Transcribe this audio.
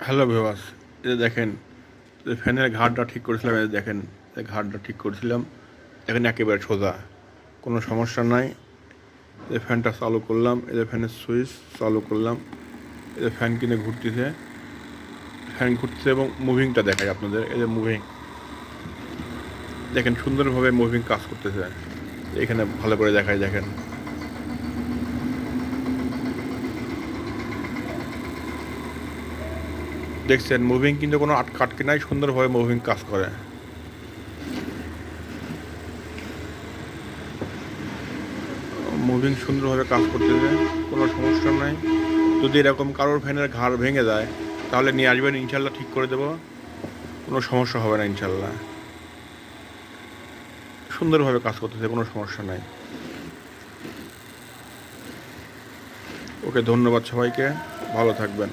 Hello viewers, এই দেখেন, ফ্যানের ঘাটটা ঠিক করেছিলাম। এই দেখেন, এই ঘাটটা ঠিক করেছিলাম, এখানে একেবারে সোজা, কোনো সমস্যা নাই। এই ফ্যানটা চালু করলাম, এই যে ফ্যানের সুইচ চালু করলাম, এই যে ফ্যান কিনে ঘুরতেছে, ফ্যান ঘুরতেছে এবং মুভিংটা দেখায় আপনাদের। এই যে মুভিং দেখেন, সুন্দরভাবে মুভিং কাজ করতেছে, এখানে ভালো করে দেখায়। দেখেন, দেখছেন মুভিং কিন্তু কোনো আটকে নাই, সুন্দরভাবে মুভিং কাজ করে। মুভিং সুন্দরভাবে কাজ করতেছে, কোনো সমস্যা নাই। যদি এরকম কারোর ফ্যানের ঘাড় ভেঙে যায় তাহলে নিয়ে আসবেন, ইনশাল্লাহ ঠিক করে দেবো, কোনো সমস্যা হবে না ইনশাল্লাহ। সুন্দরভাবে কাজ করতেছে, কোনো সমস্যা নাই। ওকে, ধন্যবাদ সবাইকে, ভালো থাকবেন।